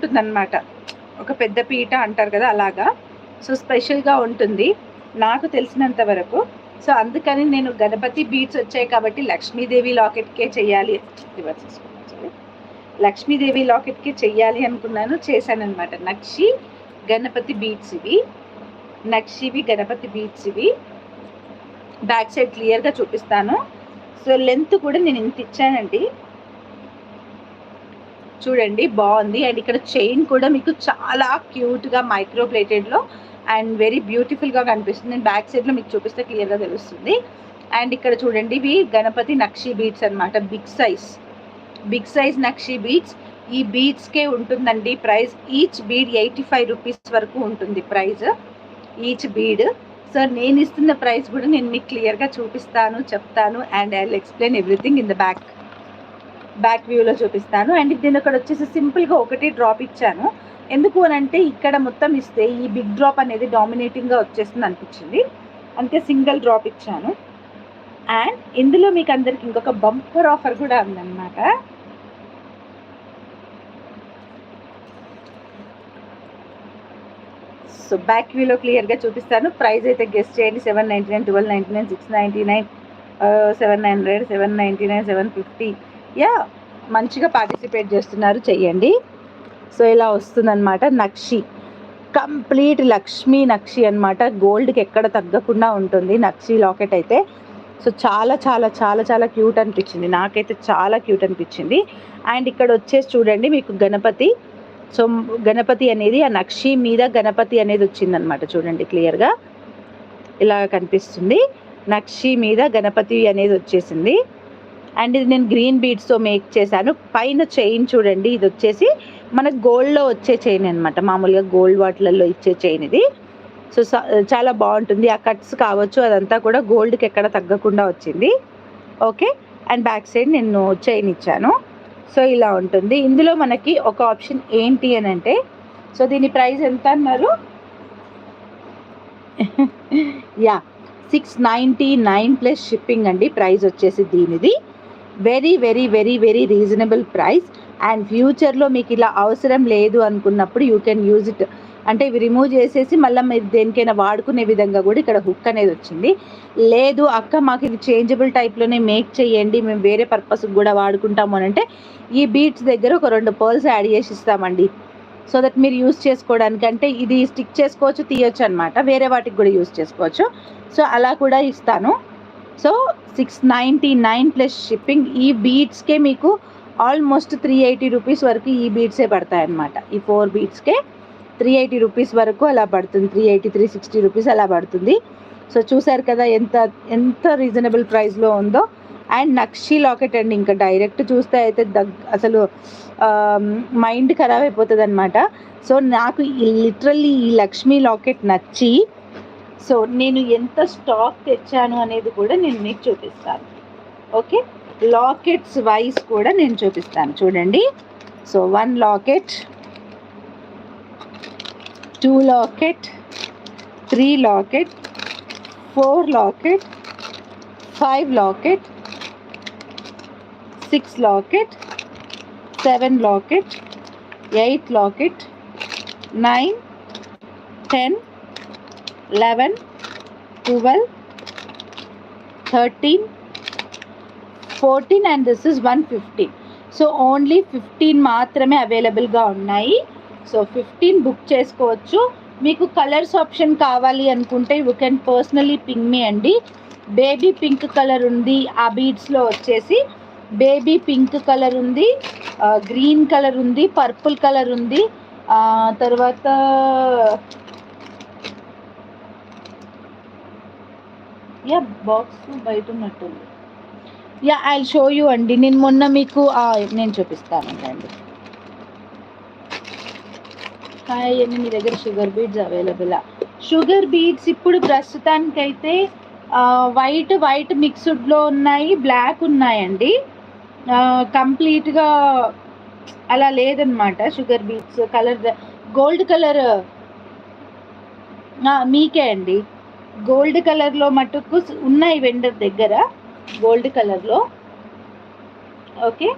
ఉంటుందన్నమాట, ఒక పెద్ద పీట అంటారు కదా అలాగా. సో స్పెషల్గా ఉంటుంది నాకు తెలిసినంత వరకు. సో అందుకని నేను గణపతి బీడ్స్ వచ్చాయి కాబట్టి లక్ష్మీదేవి లాకెట్కే చెయ్యాలి, లక్ష్మీదేవి లాకెట్కి చెయ్యాలి అనుకున్నాను, చేశానమాట. నక్షి గణపతి బీడ్స్ ఇవి, నక్షివి గణపతి బీడ్స్ ఇవి. బ్యాక్ సైడ్ క్లియర్గా చూపిస్తాను. సో లెంత్ కూడా నేను ఇంత ఇచ్చానండి, చూడండి బాగుంది. అండ్ ఇక్కడ చైన్ కూడా మీకు చాలా క్యూట్గా మైక్రో ప్లేటెడ్లో అండ్ వెరీ బ్యూటిఫుల్గా కనిపిస్తుంది. నేను బ్యాక్ సైడ్లో మీకు చూపిస్తే క్లియర్గా తెలుస్తుంది. అండ్ ఇక్కడ చూడండి ఇవి గణపతి నక్షి బీడ్స్ అనమాట, బిగ్ సైజ్ నక్షి బీడ్స్. ఈ బీడ్స్కే ఉంటుందండి ప్రైస్, ఈచ్ బీడ్ 85 రూపీస్ వరకు ఉంటుంది ప్రైస్ ఈచ్ బీడ్. సో నేను ఇస్తున్న ప్రైస్ కూడా నేను మీకు క్లియర్గా చూపిస్తాను, చెప్తాను. And I will explain everything in the back వ్యూలో చూపిస్తాను. అండ్ నేను ఇక్కడ వచ్చేసి సింపుల్గా ఒకటి డ్రాప్ ఇచ్చాను. ఎందుకు అని అంటే ఇక్కడ మొత్తం ఇస్తే ఈ బిగ్ డ్రాప్ అనేది డామినేటింగ్గా వచ్చేస్తుంది అనిపించింది, అందుకే సింగిల్ డ్రాప్ ఇచ్చాను. అండ్ ఇందులో మీకు అందరికి ఇంకొక బంపర్ ఆఫర్ కూడా ఉందన్నమాట. సో బ్యాక్ వ్యూలో క్లియర్గా చూపిస్తాను. ప్రైస్ అయితే గెస్ట్ చేయండి. 799, 1299, 699, 700, 799, 750. యా మంచిగా పార్టిసిపేట్ చేస్తున్నారు, చెయ్యండి. సో ఇలా వస్తుందన్నమాట నక్షి, కంప్లీట్ లక్ష్మీ నక్షి అనమాట. గోల్డ్కి ఎక్కడ తగ్గకుండా ఉంటుంది నక్షి లాకెట్ అయితే. సో చాలా చాలా చాలా చాలా క్యూట్ అనిపించింది, నాకైతే చాలా క్యూట్ అనిపించింది. అండ్ ఇక్కడ వచ్చేసి చూడండి మీకు గణపతి. సో గణపతి అనేది ఆ నక్షి మీద గణపతి అనేది వచ్చిందనమాట, చూడండి క్లియర్గా ఇలా కనిపిస్తుంది. నక్షి మీద గణపతి అనేది వచ్చేసింది. అండ్ ఇది నేను గ్రీన్ బీడ్స్తో మేక్ చేశాను. పైన చైన్ చూడండి, ఇది వచ్చేసి మనకు గోల్డ్లో వచ్చే చైన్ అనమాట, మామూలుగా గోల్డ్ వాటిలలో ఇచ్చే చైన్ ఇది. సో చాలా బాగుంటుంది, ఆ కట్స్ కావచ్చు అదంతా కూడా గోల్డ్కి ఎక్కడ తగ్గకుండా వచ్చింది. ఓకే. అండ్ బ్యాక్ సైడ్ నేను చైన్ ఇచ్చాను. సో ఇలా ఉంటుంది. ఇందులో మనకి ఒక ఆప్షన్ ఏంటి అని అంటే, సో దీని ప్రైస్ ఎంత అన్నారు? యా 699 ప్లస్ షిప్పింగ్ అండి ప్రైస్ వచ్చేసి దీనిది. Very very very very reasonable price. And ఫ్యూచర్లో మీకు ఇలా అవసరం లేదు అనుకున్నప్పుడు యూ కెన్ యూజ్ ఇట్, అంటే ఇవి రిమూవ్ చేసేసి మళ్ళీ మీరు దేనికైనా వాడుకునే విధంగా కూడా ఇక్కడ హుక్ అనేది వచ్చింది. లేదు అక్క మాకు ఇది చేంజబుల్ టైప్లోనే మేక్ చేయండి, మేము వేరే పర్పస్కి కూడా వాడుకుంటాము అని అంటే ఈ బీడ్స్ దగ్గర ఒక 2 పర్ల్స్ యాడ్ చేసి ఇస్తామండి. సో దట్ మీరు యూస్ చేసుకోవడానికి, అంటే ఇది స్టిక్ చేసుకోవచ్చు, తీయొచ్చు అనమాట, వేరే వాటికి కూడా యూస్ చేసుకోవచ్చు. సో అలా కూడా ఇస్తాను. So 699 plus shipping. ఈ బీడ్స్కే మీకు ఆల్మోస్ట్ 380 రూపీస్ వరకు ఈ బీడ్సే పడతాయి అన్నమాట. ఈ 4 బీడ్స్కే 380 రూపీస్ వరకు అలా పడుతుంది, 380, 360 రూపీస్ అలా పడుతుంది. సో చూసారు కదా ఎంత ఎంత రీజనబుల్ ప్రైస్లో ఉందో. అండ్ నక్షి లాకెట్ అండి, ఇంకా డైరెక్ట్ చూస్తే అయితే అసలు మైండ్ ఖరాబ్ అయిపోతుంది అనమాట. సో నాకు లిటరల్లీ ఈ లక్ష్మీ లాకెట్ నచ్చి, సో నేను ఎంత స్టాక్ తెచ్చాను అనేది కూడా నేను మీకు చూపిస్తాను. ఓకే, లాకెట్స్ వైజ్ కూడా నేను చూపిస్తాను, చూడండి. So 1 locket, 2 locket, 3 locket, 4 locket, 5 locket, 6 locket, 7 locket, 8 locket, 9, 10, 11, 12, 13, 14 and this is 115. So only 15 మాత్రమే అవైలబుల్గా ఉన్నాయి. సో 15 బుక్ చేసుకోవచ్చు. మీకు కలర్స్ ఆప్షన్ కావాలి అనుకుంటే you can personally ping me అండి. బేబీ పింక్ కలర్ ఉంది, ఆ బీడ్స్లో వచ్చేసి బేబీ పింక్ కలర్ ఉంది, గ్రీన్ కలర్ ఉంది, పర్పుల్ కలర్ ఉంది, తర్వాత యా బాక్స్ బయట ఉన్నట్టుంది. యా ఐ షో యూ అండి, నేను మొన్న మీకు నేను చూపిస్తాను అండి. అండి మీ దగ్గర sugar beads available? Sugar beads ఇప్పుడు ప్రస్తుతానికైతే వైట్ మిక్స్డ్లో ఉన్నాయి, బ్లాక్ ఉన్నాయండి. కంప్లీట్గా అలా లేదనమాట sugar beads. Colour gold colour మీకే అండి, గోల్డ్ కలర్లో మటుకు ఉన్నాయి వెండర్ దగ్గర, గోల్డ్ కలర్లో. ఓకే,